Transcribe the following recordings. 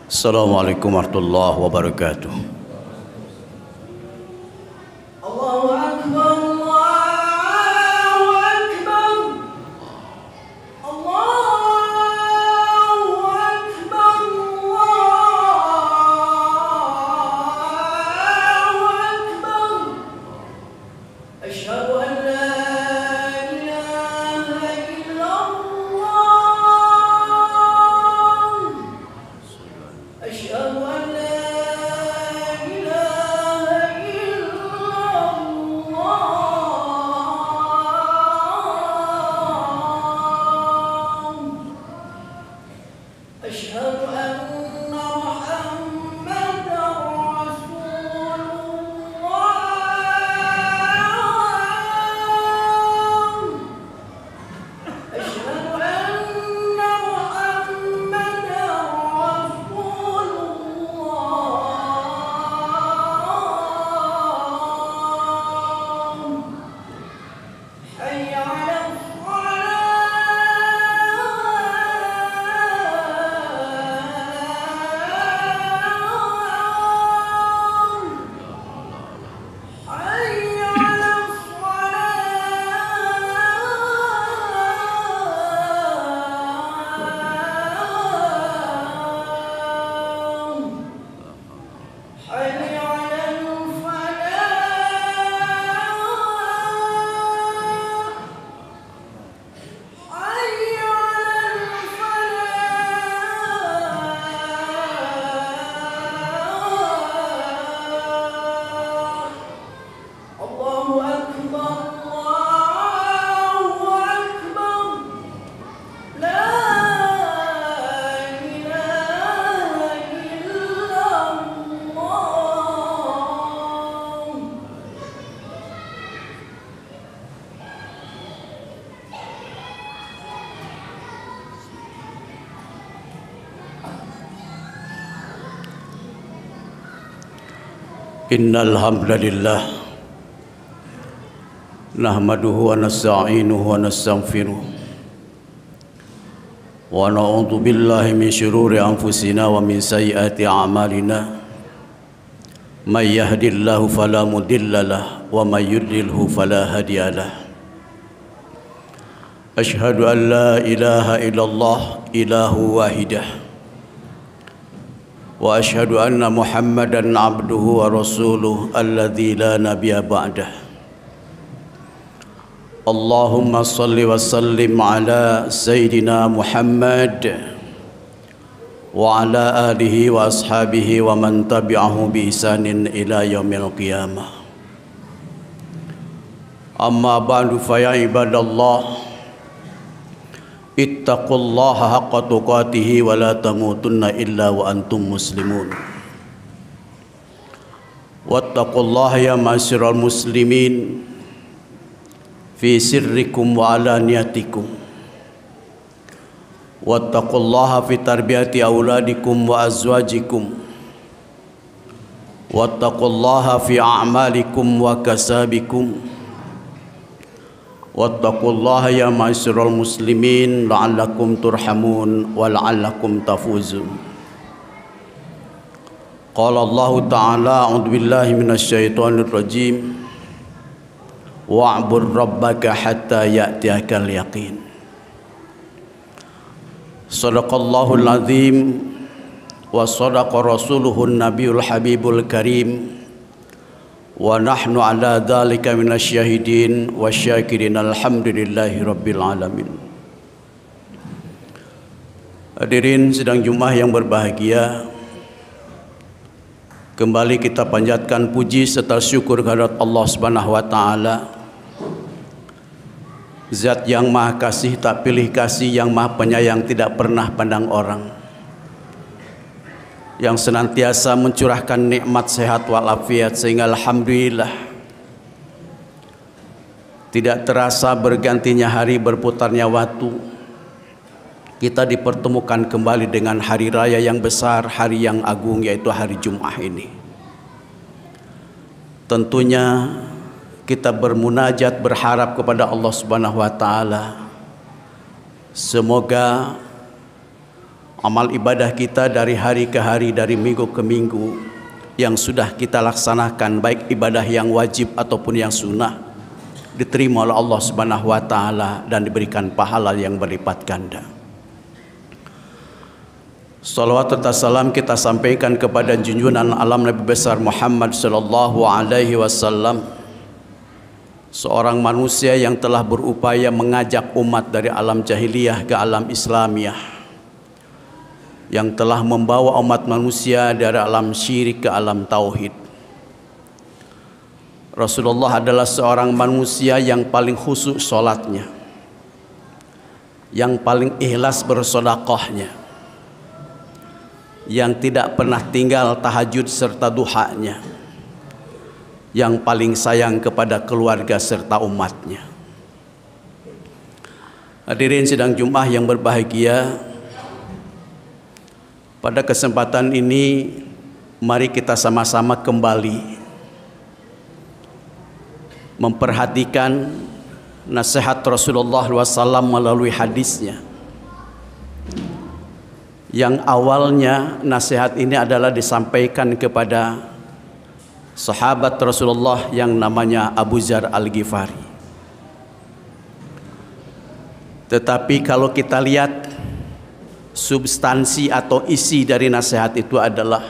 Assalamualaikum warahmatullahi wabarakatuh. Allahu Akbar, Allahu Akbar, Allahu Akbar, Allahu Akbar. Asyhadu an la ilaha illallah. Asyhadu an la أشهد أن محمدًا رسول الله. أشهد أن محمدًا رسول الله. حي على Innal hamdalillah nahmaduhu wa nasta'inuhu wa nastaghfiruh wa na'udzu billahi min shururi anfusina wa min sayyiati a'malina may yahdihillahu fala mudilla lahu wa may yudlilhu fala hadiya lahu. Asyhadu an la ilaha illallah ilahu wahidah wa asyhadu anna Muhammadan abduhu wa rasuluh alladzi la nabiyya ba'dah. Allahumma salli wa sallim ala sayyidina Muhammad wa ala alihi wa ashabihi wa man tabi'ahu bi ihsanin ila yaumil qiyamah. Amma ba'du fa ya ibadallah, ittaqullaha haqqa tuqatih wa la tamutunna illa wa antum muslimun. Wattaqullaha ya ma'asyiral muslimin fi sirrikum wa alaniyatikum. Wattaqullaha fi tarbiyati auladikum wa azwajikum. Wattaqullaha fi a'malikum wa kasabikum. Wattaqullaha ya ma'asyiral muslimin la'allakum turhamun wa la'allakum tafuzun. Qala Allah Ta'ala a'udzu billahi minasyaitonir rajim wa'bud rabbaka hatta ya'tiyakal yaqin. Shadaqallahul azim wa shadaqa rasuluhun nabiyul habibul karim. Wa nahnu ala dzalika minasyahidin wasyakirin alhamdulillahi rabbil alamin. Hadirin sidang Jumat yang berbahagia, kembali kita panjatkan puji serta syukur kehadirat Allah Subhanahu wa taala, Zat yang Maha Kasih tak pilih kasih, yang Maha Penyayang tidak pernah pandang orang, yang senantiasa mencurahkan nikmat sehat walafiat, sehingga alhamdulillah tidak terasa bergantinya hari, berputarnya waktu, kita dipertemukan kembali dengan hari raya yang besar, hari yang agung, yaitu hari Jumat ini. Tentunya kita bermunajat, berharap kepada Allah Subhanahu wa taala, semoga amal ibadah kita dari hari ke hari, dari minggu ke minggu yang sudah kita laksanakan, baik ibadah yang wajib ataupun yang sunnah, diterima oleh Allah Subhanahu wa taala dan diberikan pahala yang berlipat ganda. Salawat serta salam kita sampaikan kepada junjungan alam Nabi besar Muhammad sallallahu alaihi wasallam, seorang manusia yang telah berupaya mengajak umat dari alam jahiliyah ke alam Islamiyah, yang telah membawa umat manusia dari alam syirik ke alam tauhid. Rasulullah adalah seorang manusia yang paling khusyuk sholatnya, yang paling ikhlas bersedekahnya, yang tidak pernah tinggal tahajud serta duhanya, yang paling sayang kepada keluarga serta umatnya. Hadirin sidang Jumat yang berbahagia, pada kesempatan ini mari kita sama-sama kembali memperhatikan nasihat Rasulullah SAW melalui hadisnya, yang awalnya nasihat ini adalah disampaikan kepada sahabat Rasulullah yang namanya Abu Dzar Al-Ghifari. Tetapi kalau kita lihat substansi atau isi dari nasihat itu adalah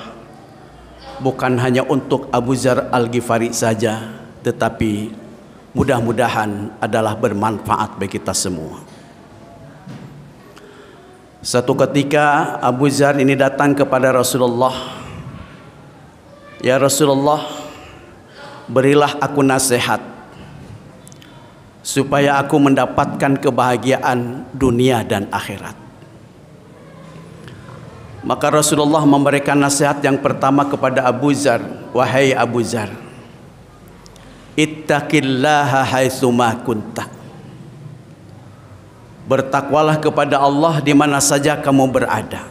bukan hanya untuk Abu Dzar Al-Ghifari saja, tetapi mudah-mudahan adalah bermanfaat bagi kita semua. Satu ketika Abu Dzar ini datang kepada Rasulullah, "Ya Rasulullah, berilah aku nasihat supaya aku mendapatkan kebahagiaan dunia dan akhirat." Maka Rasulullah memberikan nasihat yang pertama kepada Abu Dzar, "Wahai Abu Dzar, ittaqillaha haitsuma kunta." Bertakwalah kepada Allah di mana saja kamu berada.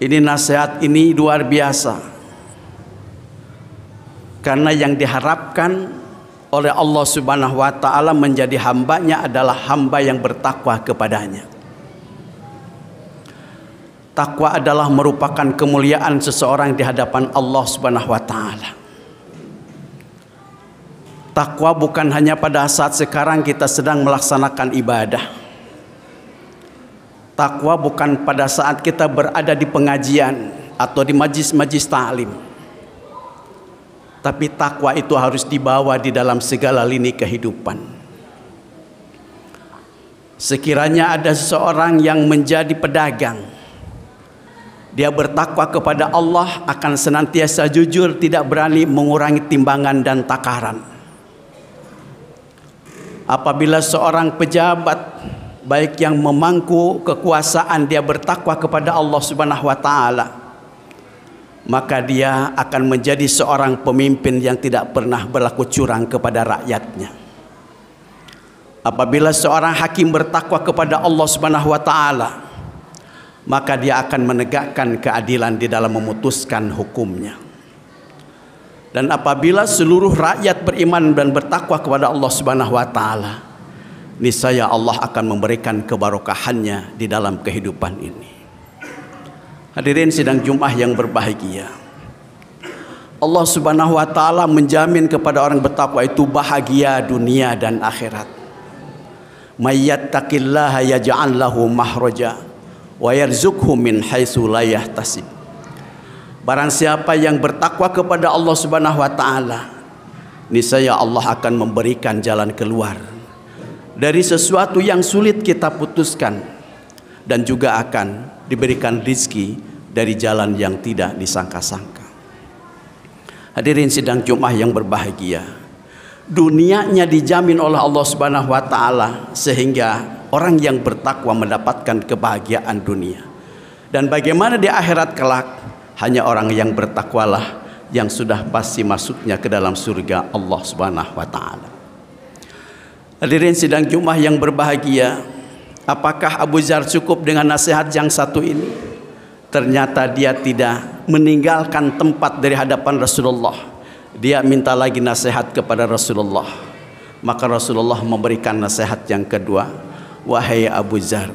Ini nasihat ini luar biasa, karena yang diharapkan oleh Allah Subhanahu wa taala menjadi hambanya adalah hamba yang bertakwa kepadanya. Takwa adalah merupakan kemuliaan seseorang di hadapan Allah Subhanahu wa taala. Takwa bukan hanya pada saat sekarang kita sedang melaksanakan ibadah. Takwa bukan pada saat kita berada di pengajian atau di majlis-majlis ta'lim. Tapi takwa itu harus dibawa di dalam segala lini kehidupan. Sekiranya ada seseorang yang menjadi pedagang, dia bertakwa kepada Allah, akan senantiasa jujur, tidak berani mengurangi timbangan dan takaran. Apabila seorang pejabat baik yang memangku kekuasaan, dia bertakwa kepada Allah Subhanahu wa taala, maka dia akan menjadi seorang pemimpin yang tidak pernah berlaku curang kepada rakyatnya. Apabila seorang hakim bertakwa kepada Allah Subhanahu wa taala, maka dia akan menegakkan keadilan di dalam memutuskan hukumnya. Dan apabila seluruh rakyat beriman dan bertakwa kepada Allah Subhanahu wa taala, niscaya Allah akan memberikan keberkahannya di dalam kehidupan ini. Hadirin sidang Jumat yang berbahagia, Allah Subhanahu wa taala menjamin kepada orang bertakwa itu bahagia dunia dan akhirat. May yattaqillaha yaj'al lahu mahraja wa yarzuqhu min haitsu la yahtasib. Barang siapa yang bertakwa kepada Allah Subhanahu wa taala, niscaya Allah akan memberikan jalan keluar dari sesuatu yang sulit kita putuskan, dan juga akan diberikan rezeki dari jalan yang tidak disangka-sangka. Hadirin sidang Jumat yang berbahagia, dunianya dijamin oleh Allah Subhanahu wa taala sehingga orang yang bertakwa mendapatkan kebahagiaan dunia. Dan bagaimana di akhirat kelak, hanya orang yang bertakwalah yang sudah pasti masuknya ke dalam surga Allah Subhanahu wa taala. Hadirin sidang Jumat yang berbahagia, apakah Abu Dzar cukup dengan nasihat yang satu ini? Ternyata dia tidak meninggalkan tempat dari hadapan Rasulullah. Dia minta lagi nasihat kepada Rasulullah. Maka Rasulullah memberikan nasihat yang kedua, "Wahai Abu Dzar,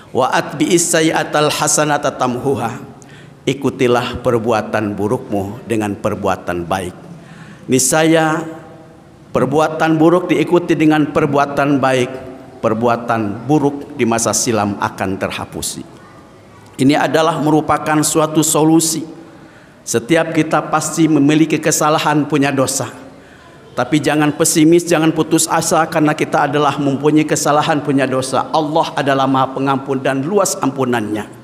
Wa atbi'is sayyi'atal hasanata tamhuha. Ikutilah perbuatan burukmu dengan perbuatan baik. Niscaya perbuatan buruk diikuti dengan perbuatan baik, perbuatan buruk di masa silam akan terhapusi. Ini adalah merupakan suatu solusi. Setiap kita pasti memiliki kesalahan, punya dosa. Tapi jangan pesimis, jangan putus asa karena kita adalah mempunyai kesalahan, punya dosa. Allah adalah Maha Pengampun dan luas ampunannya.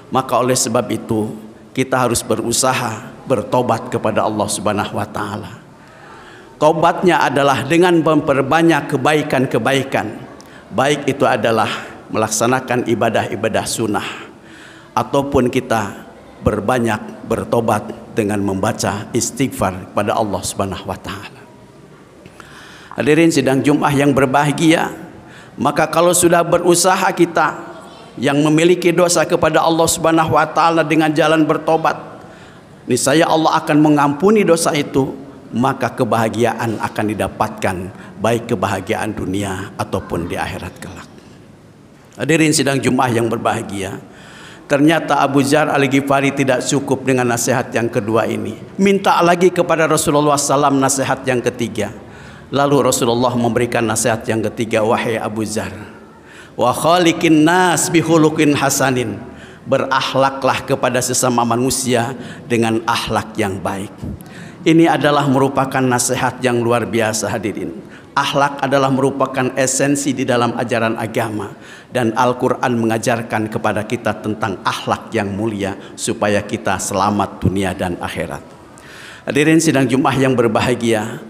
Maka oleh sebab itu kita harus berusaha bertobat kepada Allah Subhanahu wa taala. Tobatnya adalah dengan memperbanyak kebaikan-kebaikan. Baik itu adalah melaksanakan ibadah-ibadah sunnah ataupun kita berbanyak bertobat dengan membaca istighfar kepada Allah Subhanahu wa taala. Hadirin sidang Jumat yang berbahagia, maka kalau sudah berusaha kita yang memiliki dosa kepada Allah Subhanahu wa taala dengan jalan bertobat, niscaya Allah akan mengampuni dosa itu, maka kebahagiaan akan didapatkan, baik kebahagiaan dunia ataupun di akhirat kelak. Hadirin sidang Jumat yang berbahagia, ternyata Abu Dzar Al-Ghifari tidak cukup dengan nasihat yang kedua ini. Minta lagi kepada Rasulullah SAW nasihat yang ketiga. Lalu Rasulullah memberikan nasihat yang ketiga, wahai Abu Dzar, wa khaliqin nas bihuluqin hasanin. Berakhlaklah kepada sesama manusia dengan akhlak yang baik. Ini adalah merupakan nasihat yang luar biasa hadirin. Akhlak adalah merupakan esensi di dalam ajaran agama, dan Al-Quran mengajarkan kepada kita tentang akhlak yang mulia supaya kita selamat dunia dan akhirat. Hadirin sidang Jumat yang berbahagia,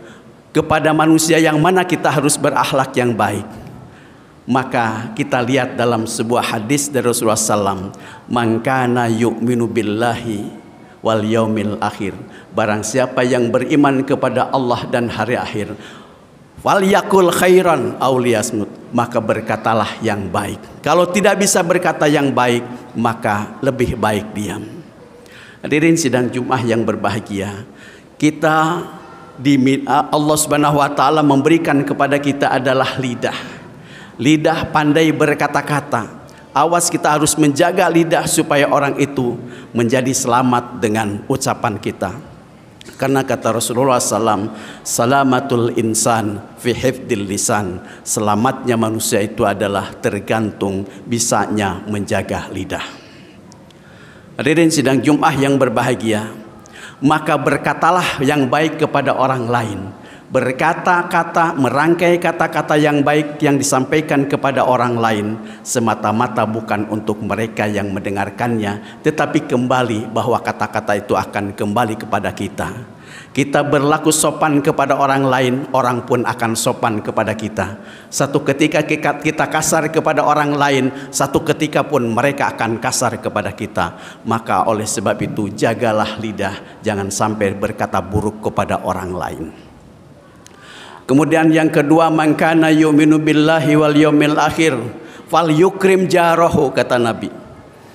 kepada manusia yang mana kita harus berakhlak yang baik? Maka kita lihat dalam sebuah hadis dari Rasulullah SAW, man kana yu'minu billahi wal yaumil akhir. Barang siapa yang beriman kepada Allah dan hari akhir, wal yakul khairan aw liyasmut, maka berkatalah yang baik. Kalau tidak bisa berkata yang baik, maka lebih baik diam. Hadirin sidang Jumat yang berbahagia, kita Allah Subhanahu wa taala memberikan kepada kita adalah lidah. Lidah pandai berkata-kata. Awas, kita harus menjaga lidah supaya orang itu menjadi selamat dengan ucapan kita. Karena kata Rasulullah SAW, salamatul insan fi hifdil lisan. Selamatnya manusia itu adalah tergantung bisanya menjaga lidah. Hadirin sidang Jumat yang berbahagia, maka berkatalah yang baik kepada orang lain. Berkata-kata, merangkai kata-kata yang baik yang disampaikan kepada orang lain semata-mata bukan untuk mereka yang mendengarkannya, tetapi kembali bahwa kata-kata itu akan kembali kepada kita. Kita berlaku sopan kepada orang lain, orang pun akan sopan kepada kita. Satu ketika kita kasar kepada orang lain, satu ketika pun mereka akan kasar kepada kita. Maka oleh sebab itu jagalah lidah, jangan sampai berkata buruk kepada orang lain. Kemudian yang kedua, man kana yu'minu billahi wal yaumil akhir fal yukrim jarahu, kata Nabi.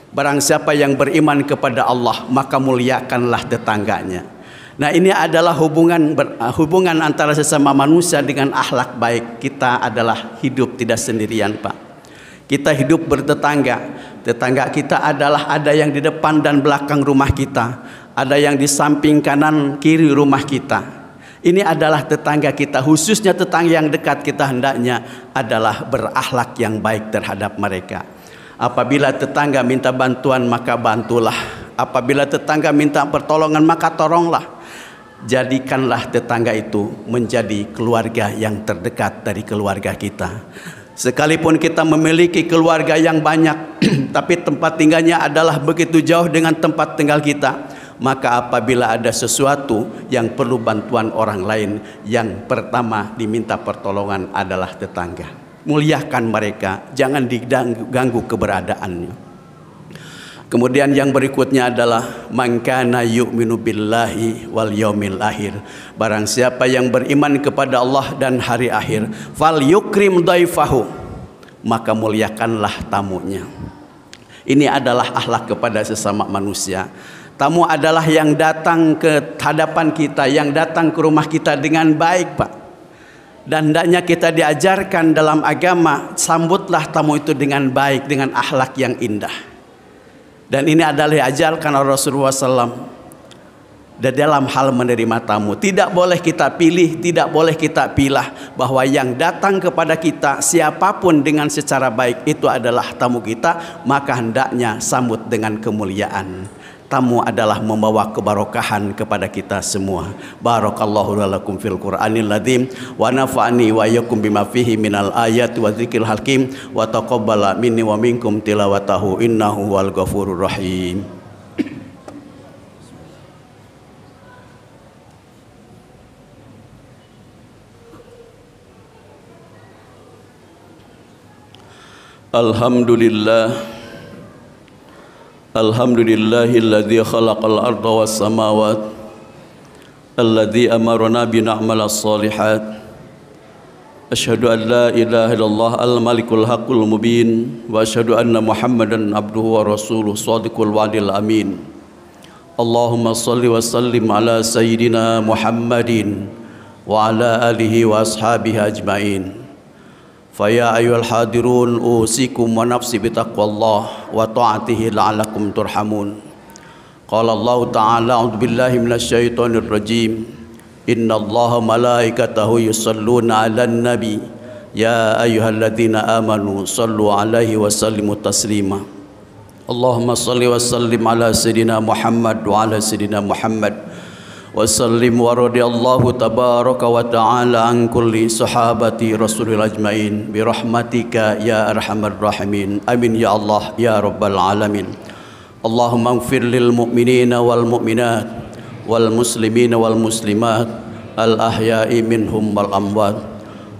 Barang siapa yang beriman kepada Allah, maka muliakanlah tetangganya. Nah, ini adalah hubungan antara sesama manusia dengan akhlak baik. Kita adalah hidup tidak sendirian, Pak. Kita hidup bertetangga. Tetangga kita adalah ada yang di depan dan belakang rumah kita, ada yang di samping kanan kiri rumah kita. Ini adalah tetangga kita, khususnya tetangga yang dekat kita hendaknya adalah berakhlak yang baik terhadap mereka. Apabila tetangga minta bantuan, maka bantulah. Apabila tetangga minta pertolongan, maka tolonglah. Jadikanlah tetangga itu menjadi keluarga yang terdekat dari keluarga kita. Sekalipun kita memiliki keluarga yang banyak, tapi tempat tinggalnya adalah begitu jauh dengan tempat tinggal kita, maka apabila ada sesuatu yang perlu bantuan orang lain, yang pertama diminta pertolongan adalah tetangga. Muliakan mereka, jangan diganggu keberadaannya. Kemudian yang berikutnya adalah man kana yu'minu billahi wal yaumil akhir. Barang siapa yang beriman kepada Allah dan hari akhir, fal yukrim daifahu, maka muliakanlah tamunya. Ini adalah akhlak kepada sesama manusia. Tamu adalah yang datang ke hadapan kita, yang datang ke rumah kita dengan baik, Pak. Dan hendaknya kita diajarkan dalam agama, sambutlah tamu itu dengan baik, dengan akhlak yang indah. Dan ini adalah diajarkan oleh Rasulullah SAW. Dan dalam hal menerima tamu, tidak boleh kita pilih, tidak boleh kita pilah, bahwa yang datang kepada kita siapapun dengan secara baik itu adalah tamu kita, maka hendaknya sambut dengan kemuliaan. Tamu adalah membawa kebarokahan kepada kita semua. Barakallahu lakum fil Qur'anil azim wa nafa'ani wa iyyakum bima fihi minal ayati wa dzikril hakim wa taqabbala minni wa minkum tilawatahu innahu wal ghafurur rahim. Alhamdulillahilladzi khalaqal arda was samawati alladzi amarna bi na'malas solihat. Asyhadu an la ilaha illallah al-malikul haqqul mubin wa asyhadu anna Muhammadan abduhu wa rasuluhu shadiqul wa'dil amin. Allahumma shalli wa sallim ala sayyidina Muhammadin wa ala alihi wa ashabihi ajmain. Faya ayyuhal hadirun usikum wa nafsi bitaqwallah wa ta'atihi la'alakum turhamun. Qala Allah ta'ala a'udzu billahi minasyaitonir rajim. Innallaha malaikatahu yusalluna 'alan nabi ya ayyuhalladzina amanu sallu 'alaihi wa sallimu taslima. Allahumma shalli wa sallim ala sayidina Muhammad wa ala sayidina Muhammad wa sallim wa radiyallahu tabaraka wa ta'ala an kulli sahabati rasulil ajmain bi rahmatika ya arhamar rahimin. Amin ya Allah ya rabbal alamin. Allahumma ighfir lil mu'minina wal mu'minat wal muslimina wal muslimat al ahya'i minhum wal amwat.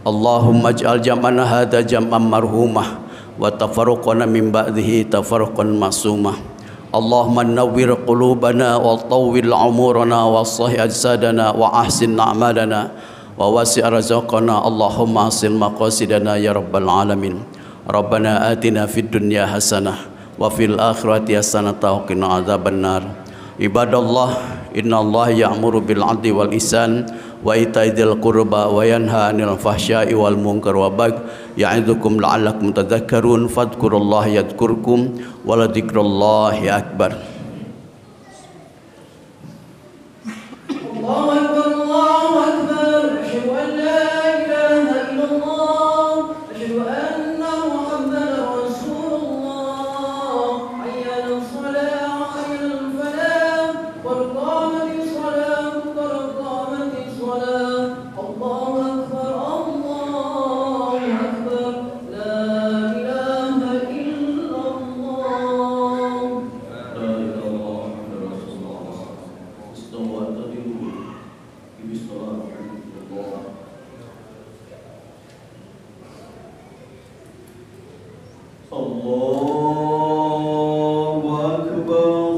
Allahumma ij'al jam'ana hadha jam'an marhumah wa tafarruqana min ba'dihi tafarruqan ma'sumah. Allahumma nawwir qulubana wa tawwil umurana wa sahih ajsadana wa ahsin a'malana wa wasi' arzaqana. Allahumma asil maqasidana ya rabbal alamin. Rabbana atina fid dunya hasanah wa fil akhirati hasanah wa qina adzabannar. Ibadallah, innallaha ya'muru bil 'adli wal ihsan wa ita'i dzil qurba wa yanha 'anil fahsya'i wal munkar wa baghi ya'idzukum la'allakum tadhakkarun. Fadhkurullaha yadhkurkum wa la dzikrullahi akbar. Allahu akbar, Allahu akbar. Asyhadu an la ilaha illallah, asyhadu anna Muhammadar Rasulullah. Hayya 'alas shalah, hayya 'alal falah, qad qamatis shalah, qad qamatis shalah. Allahu akbar, Allahu akbar. La ilaha illallah. Allahu akbar.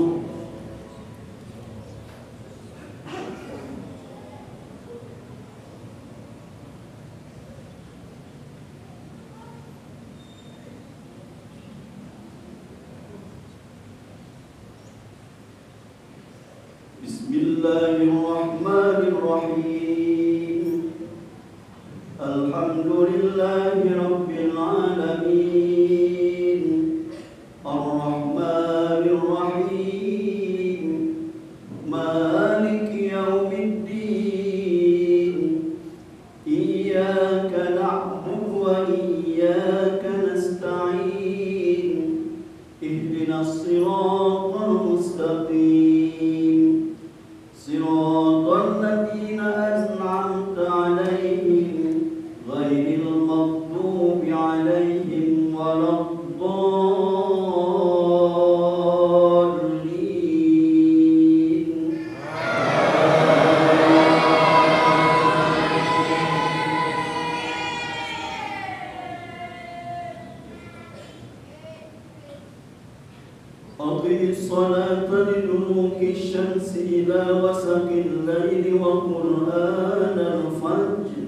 Bismillahirrahmanirrahim. Alhamdulillahi rabbil alamin. Ar-Rahmanir Rahim. Maliki yaumiddin. Iyyaka na'budu wa iyyaka nasta'in. Ihdinas siratal mustaqim. Siratal ladzina an'amta 'alaihim ghairil maghdubi 'alaihim waladdallin. Aqimis salata liduluki syamsi ila wasaqil laili wa qur'anal fajr.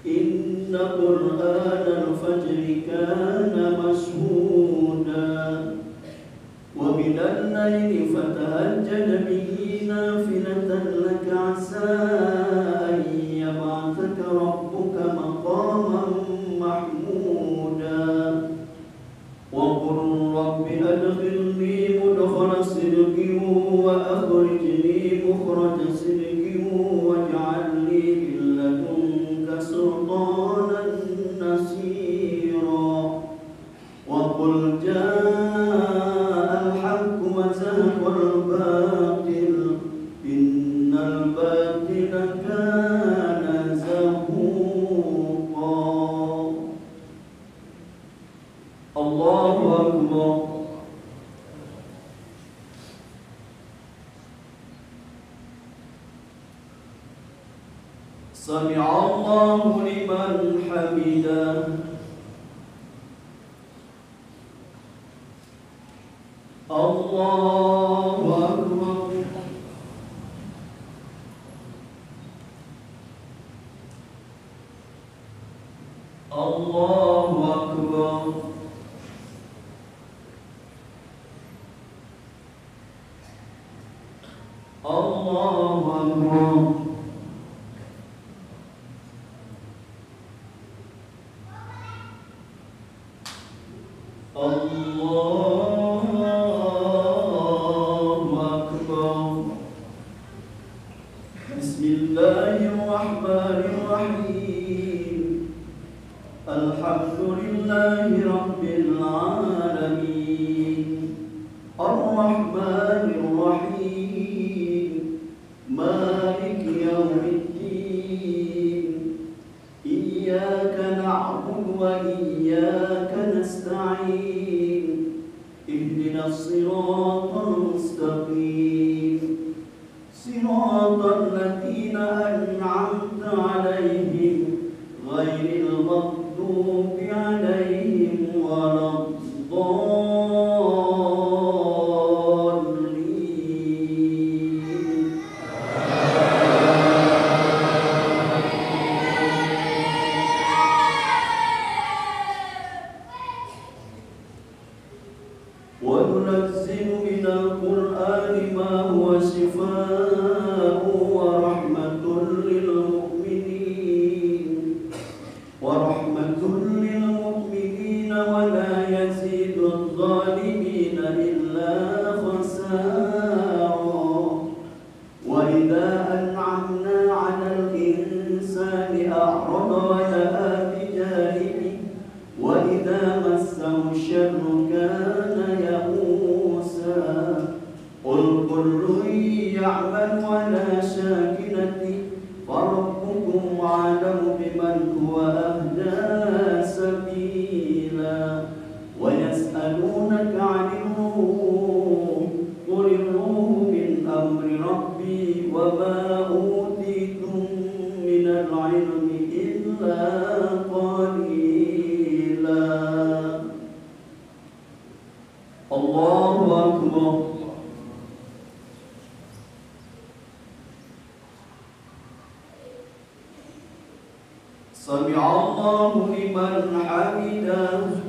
Inna qur'anal fajri kana mashhuda. Wa minal laili fatahajjad bihi nafilatan laka 'asa an yab'athaka rabbuka Allahu Akbar. Sami'a Allahu liman hamidah. Allahu Akbar. Allahu Akbar. Allahu Akbar. Allahu Akbar. Bismillahirrahmanirrahim. Alhamdulillahi Rabbil Alamin. Ar-Rahmanir Rahim. Maliki Yawmiddin. Iyyaka na'budu wa iyyaka nasta'in. Ihdinas siratal mustaqim. Siratal ladzina an'amta 'alaihim ghairil maghdubi 'alaihim waladdallin. Wa nunazzilu minal Qur'ani ma huwa shifaa'un wa rahmatun lil mu'minin wa la yazidu adh-dhalimina illa khasara. Wa idza an'amna 'alal insani a'rada wa na'a bi janibihi wa idza massahu sharru kana ya'usa. Qul kullun ya'malu 'ala shakinatihi farabbukum a'lamu biman huwa ahda sabila. Wa yas'alunaka 'anil ruh qulir ruhu min amri rabbi wa ma utitum minal 'ilmi illa qalila. Allahu Akbar. Sami'a Allahu liman hamidah.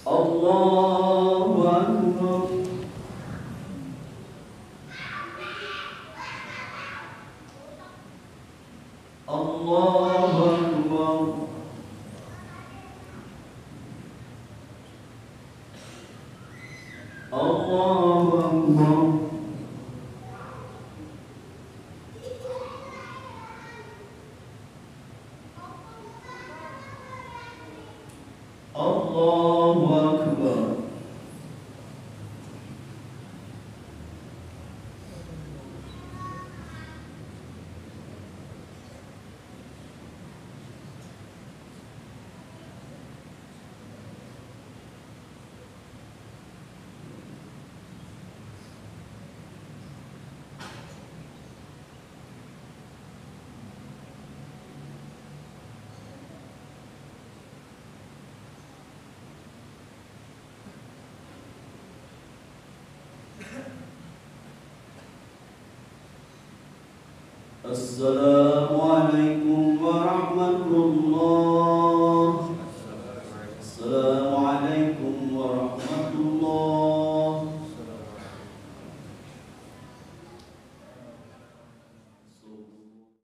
Allahu Akbar. Allahu Akbar. Allahu Akbar. Allahu Akbar. Assalamualaikum